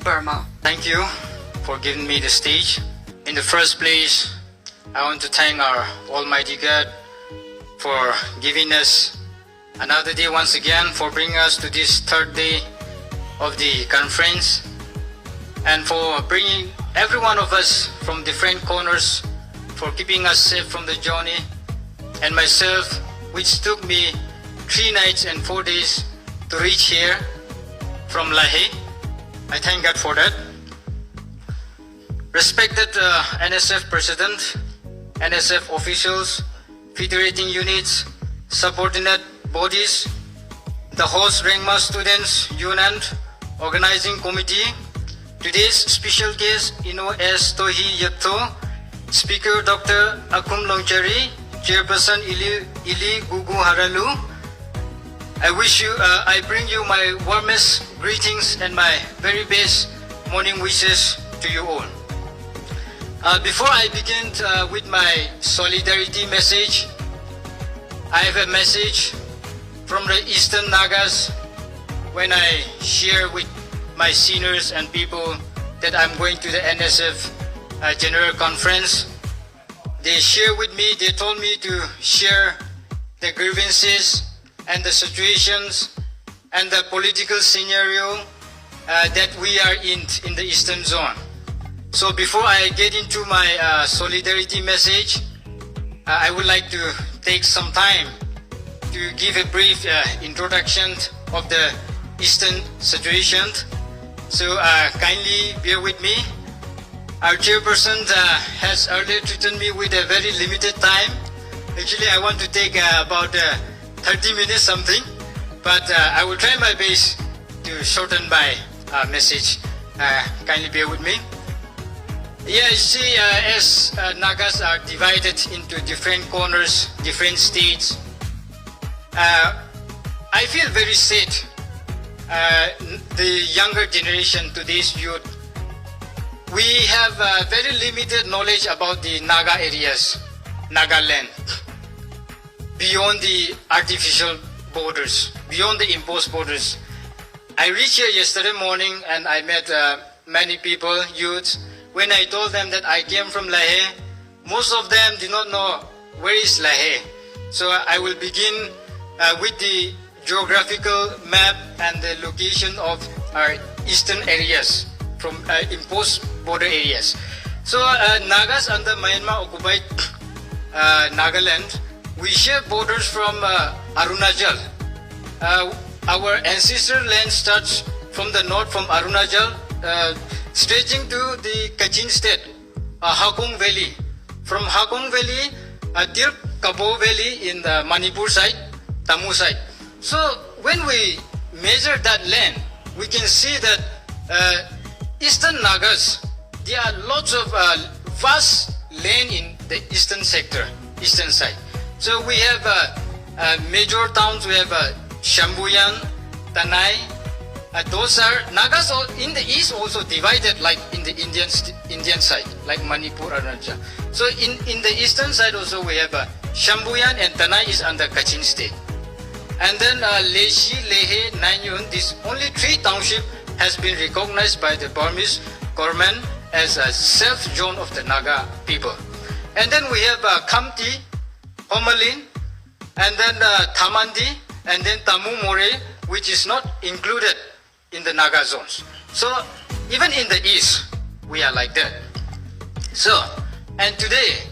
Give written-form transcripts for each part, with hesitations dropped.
Burma. Thank you for giving me the stage. In the first place, I want to thank our Almighty God for giving us another day once again, for bringing us to this third day of the conference, and for bringing every one of us from different corners, for keeping us safe from the journey, and myself, which took me 3 nights and 4 days to reach here from Lahe. I thank God for that. Respected NSF President, NSF officials, federating units, subordinate bodies, the host Rengma Students Union Organizing Committee, today's special guest Ino S. Tohi Yatho, Speaker Dr. Akum Longchari, Chairperson Ili Gugu Haralu. I bring you my warmest greetings and my very best morning wishes to you all. Before I begin with my solidarity message, I have a message from the Eastern Nagas when I share with my seniors and people that I'm going to the NSF General Conference. They share with me, they told me to share the grievances and the situations and the political scenario that we are in the Eastern Zone. So before I get into my solidarity message, I would like to take some time to give a brief introduction of the Eastern situation. So kindly bear with me. Our chairperson has earlier treated me with a very limited time. Actually, I want to take about 30 minutes something, but I will try my best to shorten my message. Kindly bear with me. Yeah, you see, as Nagas are divided into different corners, different states, I feel very sad. The younger generation, today's youth, we have very limited knowledge about the Naga areas, Naga land, beyond the artificial borders, beyond the imposed borders. I reached here yesterday morning and I met many people, youths. When I told them that I came from Lahe, most of them did not know where is Lahe. So I will begin with the geographical map and the location of our eastern areas from imposed border areas. So Nagas under Myanmar occupied Nagaland, we share borders from Arunachal. Our ancestral land starts from the north, from Arunachal, stretching to the Kachin state, Hakong Valley. From Hakong Valley till Kabo Valley in the Manipur side, Tamu side. So when we measure that land, we can see that Eastern Nagas, there are lots of vast land in the eastern sector, eastern side. So we have major towns, we have Shambuyan, Tanai. Those are Nagas in the east also divided like in the Indian side, like Manipur, Arunachal. So in the eastern side also we have Shambuyan and Tanai is under Kachin state. And then Leshi, Lehe, Nanyun, this only 3 township has been recognized by the Burmese government as a self-zone of the Naga people. And then we have Khamti, Homalin, and then Thamandi, and then Tamu More, which is not included in the Naga zones. So even in the east, we are like that. So, and today,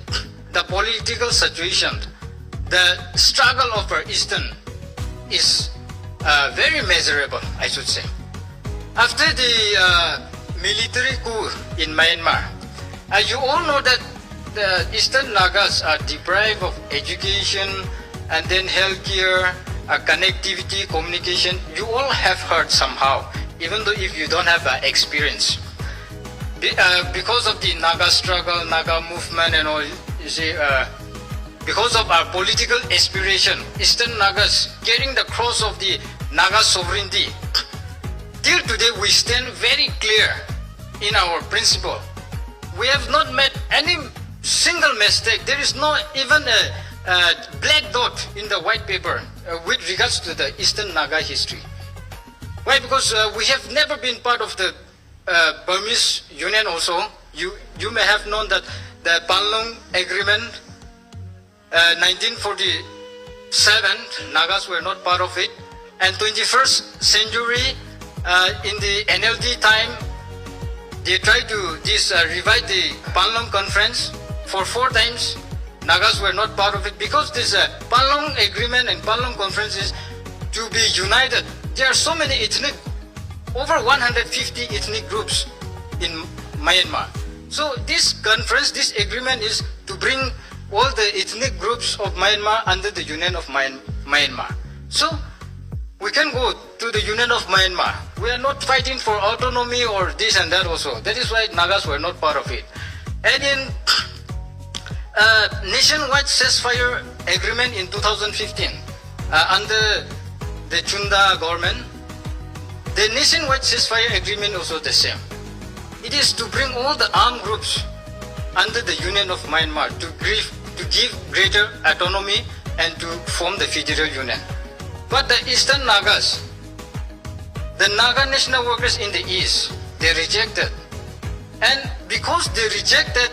the political situation, the struggle of our eastern is very measurable, I should say. After the military coup in Myanmar, you all know that the Eastern Nagas are deprived of education and then healthcare, connectivity, communication. You all have heard somehow, even though if you don't have experience. Because of the Naga struggle, Naga movement and all, you see, because of our political aspiration, Eastern Nagas carrying the cross of the Naga sovereignty, till today we stand very clear in our principle. We have not made any single mistake. There is not even a black dot in the white paper with regards to the Eastern Naga history. Why? Because we have never been part of the Burmese Union also. You may have known that the Panlong Agreement 1947, Nagas were not part of it. And 21st century, in the NLD time, they tried to revive the Panlong Conference. For 4 times, Nagas were not part of it because this Panlong Agreement and Panlong Conference is to be united. There are so many over 150 ethnic groups in Myanmar. So this conference, this agreement is to bring all the ethnic groups of Myanmar under the Union of Myanmar. So we can go to the Union of Myanmar. We are not fighting for autonomy or this and that also. That is why Nagas were not part of it. And in nationwide ceasefire agreement in 2015 under the Chunda government, the nationwide ceasefire agreement also the same. It is to bring all the armed groups under the Union of Myanmar to give greater autonomy and to form the federal union. But the Eastern Nagas, the Naga national workers in the East, they rejected. And because they rejected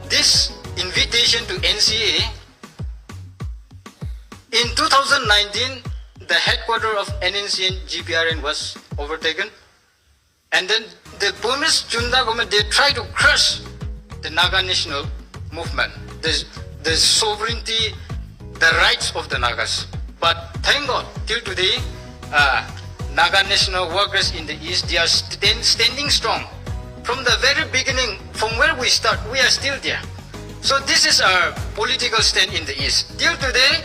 this invitation to NCA, in 2019, the headquarters of NNC and GPRN was overtaken. And then the Burmese Chunda government, they tried to crush the Naga national movement, the sovereignty, the rights of the Nagas. But thank God, till today, Naga national workers in the East, they are standing strong. From the very beginning, from where we start, we are still there. So this is our political stand in the East. Till today,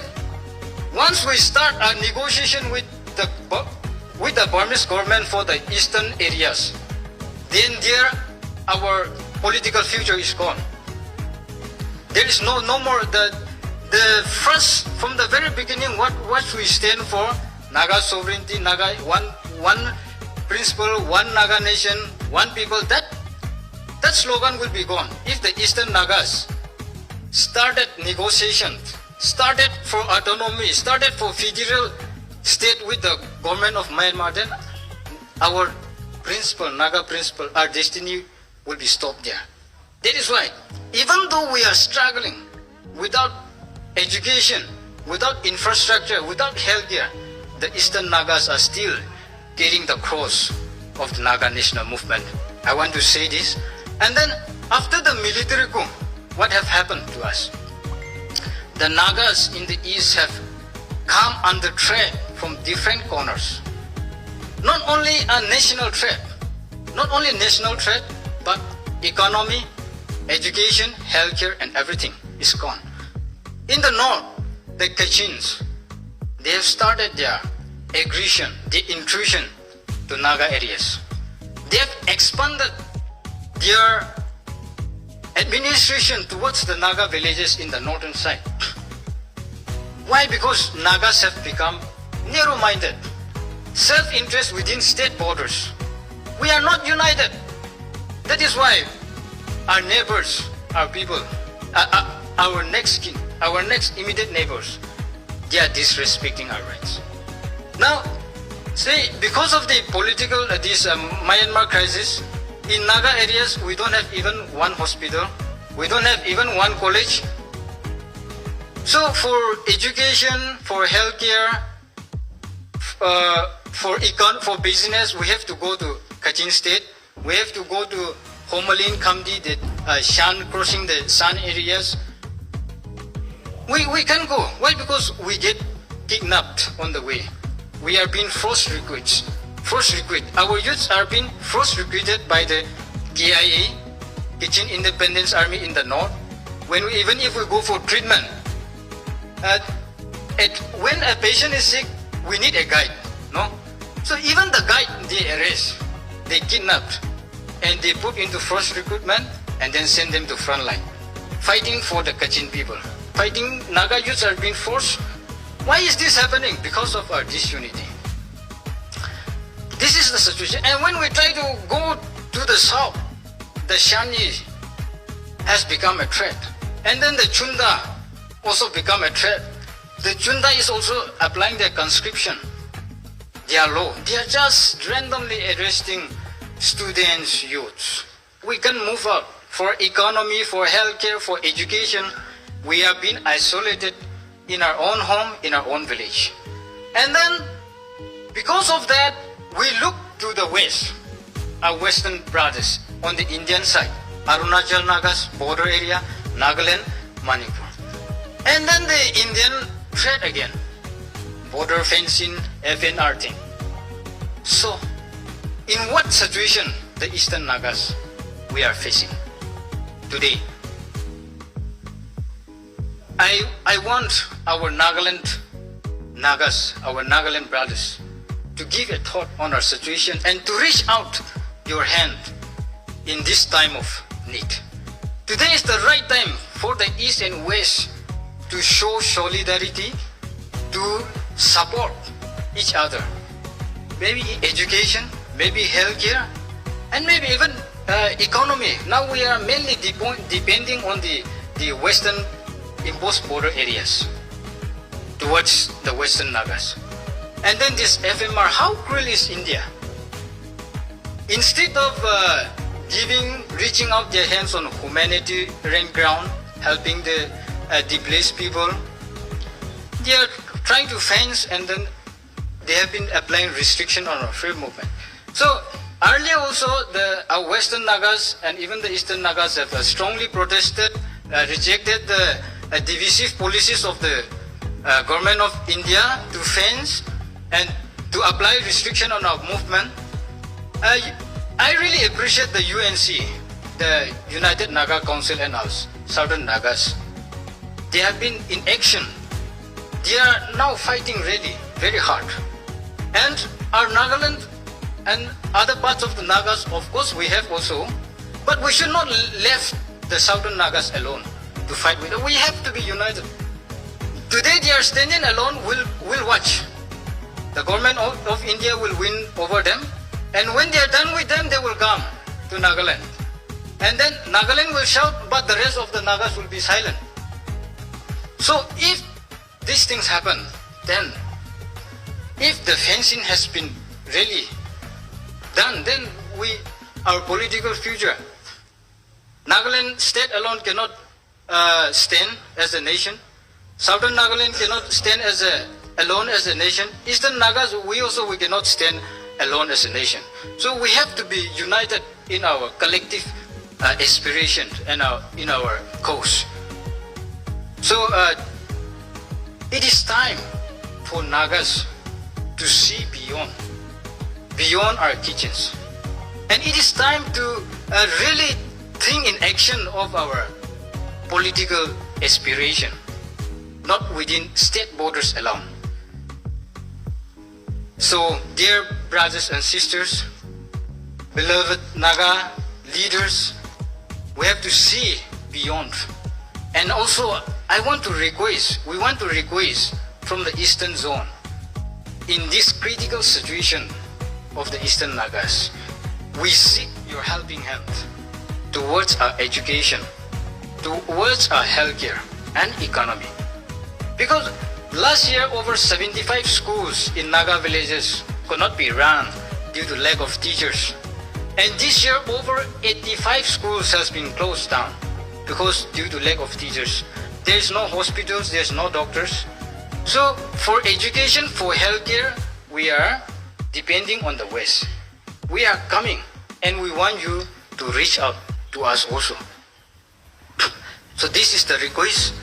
once we start our negotiation with the Burmese government for the eastern areas, then there our political future is gone. There is no more the first, from the very beginning, what we stand for, Naga sovereignty, Naga one principle, one Naga nation, one people, that slogan will be gone. If the Eastern Nagas started negotiations, started for autonomy, started for federal state with the government of Myanmar, then our principle, Naga principle, our destiny will be stopped there. That is why, even though we are struggling without education, without infrastructure, without healthcare, the Eastern Nagas are still carrying the cross of the Naga national movement. I want to say this. And then after the military coup, what have happened to us? The Nagas in the East have come under threat from different corners. Not only a national threat, but economy, education, healthcare, and everything is gone. In the north, the Kachins, they have started their aggression, their intrusion to Naga areas. They have expanded their administration towards the Naga villages in the northern side. Why? Because Nagas have become narrow-minded, self-interest within state borders. We are not united. That is why our neighbors, our people, our next kin, our next immediate neighbors, they are disrespecting our rights. Now, see, because of the political, Myanmar crisis, in Naga areas, we don't have even one hospital, we don't have even one college. So for education, for healthcare, for business, we have to go to Kachin state, we have to go to Homalin, Kamdi, the Shan, crossing the San areas. We can go. Why? Because we get kidnapped on the way. We are being forced recruit. Our youths are being forced recruited by the KIA, Kachin Independence Army in the north. Even if we go for treatment, when a patient is sick, we need a guide, no? So even the guide, they arrest, they kidnapped, and they put into forced recruitment and then send them to front line, fighting for the Kachin people. Fighting, Naga youths are being forced. Why is this happening? Because of our disunity. This is the situation. And when we try to go to the south, the Shani has become a threat. And then the Chunda also become a threat. The Chunda is also applying their conscription, their law. They are just randomly arresting students, youths. We can move out for economy, for healthcare, for education. We have been isolated in our own home, in our own village. And then, because of that, we look to the west, our western brothers on the Indian side, Arunachal Nagas, border area, Nagaland, Manipur. And then the Indian threat again, border fencing, FNR thing. So, in what situation the Eastern Nagas we are facing today? I want our Nagaland Nagas, our Nagaland brothers, to give a thought on our situation and to reach out your hand in this time of need. Today is the right time for the East and West to show solidarity, to support each other. Maybe education, maybe healthcare, and maybe even economy. Now we are mainly depending on the western imposed border areas towards the western Nagas. And then this FMR, how cruel is India? Instead of reaching out their hands on humanitarian ground, helping the displaced people, they are trying to fence, and then they have been applying restriction on our free movement. So earlier also our western Nagas and even the eastern Nagas have strongly protested, rejected the divisive policies of the government of India to fence and to apply restriction on our movement. I really appreciate the UNC, the United Naga Council, and us, Southern Nagas. They have been in action. They are now fighting really very hard. And our Nagaland and other parts of the Nagas, of course we have also, but we should not leave the Southern Nagas alone to fight with them. We have to be united. Today they are standing alone, we'll watch. The government of India will win over them, and when they are done with them, they will come to Nagaland. And then Nagaland will shout, but the rest of the Nagas will be silent. So if these things happen, then if the fencing has been really done, then our political future, Nagaland state alone cannot stand as a nation. Southern Nagaland cannot stand alone as a nation. Eastern Nagas, we cannot stand alone as a nation. So we have to be united in our collective aspiration and in our cause. So it is time for Nagas to see beyond our kitchens. And it is time to really think in action of our political aspiration, not within state borders alone. So, dear brothers and sisters, beloved Naga leaders, we have to see beyond. And also, we want to request from the Eastern Zone, in this critical situation of the Eastern Nagas, we seek your helping hand towards our education, towards our healthcare and economy. Because last year, over 75 schools in Naga villages could not be run due to lack of teachers. And this year, over 85 schools has been closed down because due to lack of teachers. There's no hospitals, there's no doctors. So for education, for healthcare, we are depending on the West. We are coming, and we want you to reach out to us also. So this is the request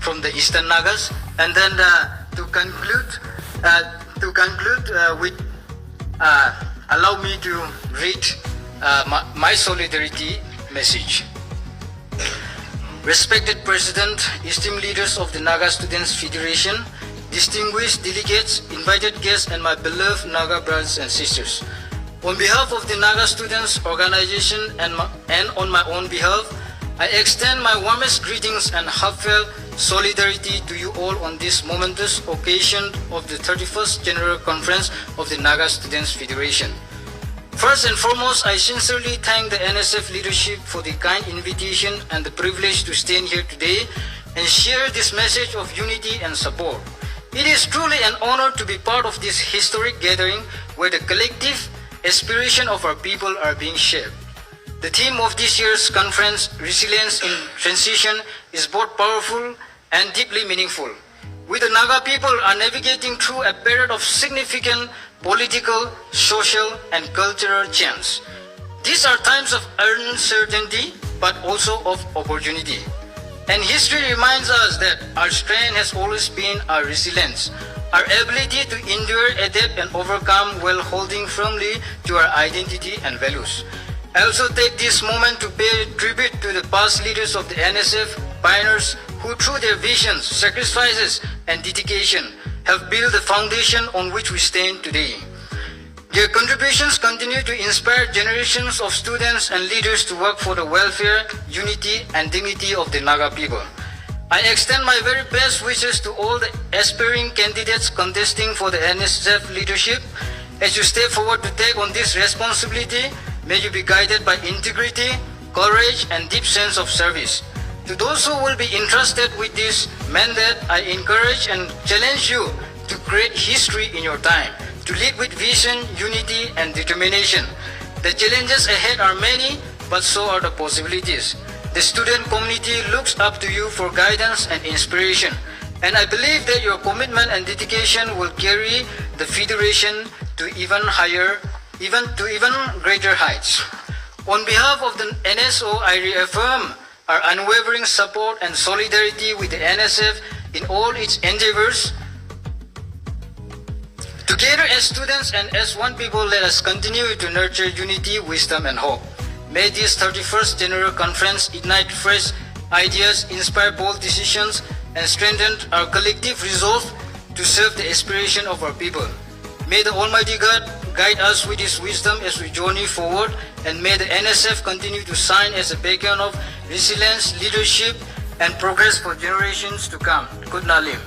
from the Eastern Nagas. And then to conclude, allow me to read my solidarity message. Respected President, esteemed leaders of the Naga Students Federation, distinguished delegates, invited guests, and my beloved Naga brothers and sisters. On behalf of the Naga Students Organization and on my own behalf, I extend my warmest greetings and heartfelt solidarity to you all on this momentous occasion of the 31st General Conference of the Naga Students Federation. First and foremost, I sincerely thank the NSF leadership for the kind invitation and the privilege to stand here today and share this message of unity and support. It is truly an honor to be part of this historic gathering where the collective aspiration of our people are being shaped. The theme of this year's conference, Resilience in Transition, is both powerful and deeply meaningful. We the Naga people are navigating through a period of significant political, social, and cultural change. These are times of uncertainty, but also of opportunity. And history reminds us that our strength has always been our resilience, our ability to endure, adapt, and overcome while holding firmly to our identity and values. I also take this moment to pay tribute to the past leaders of the NSF, pioneers who through their visions, sacrifices, and dedication have built the foundation on which we stand today. Their contributions continue to inspire generations of students and leaders to work for the welfare, unity, and dignity of the Naga people. I extend my very best wishes to all the aspiring candidates contesting for the NSF leadership. As you step forward to take on this responsibility, may you be guided by integrity, courage, and deep sense of service. To those who will be entrusted with this mandate, I encourage and challenge you to create history in your time, to lead with vision, unity, and determination. The challenges ahead are many, but so are the possibilities. The student community looks up to you for guidance and inspiration, and I believe that your commitment and dedication will carry the Federation to even greater heights. On behalf of the NSO, I reaffirm our unwavering support and solidarity with the NSF in all its endeavors. Together as students and as one people, let us continue to nurture unity, wisdom, and hope. May this 31st General Conference ignite fresh ideas, inspire bold decisions, and strengthen our collective resolve to serve the aspiration of our people. May the Almighty God guide us with His wisdom as we journey forward, and may the NSF continue to shine as a beacon of resilience, leadership, and progress for generations to come. Good Nalim.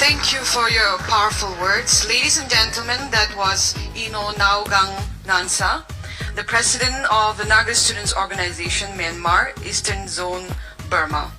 Thank you for your powerful words. Ladies and gentlemen, that was Ino Naugang Nansa, the President of the Naga Students Organization, Myanmar, Eastern Zone, Burma.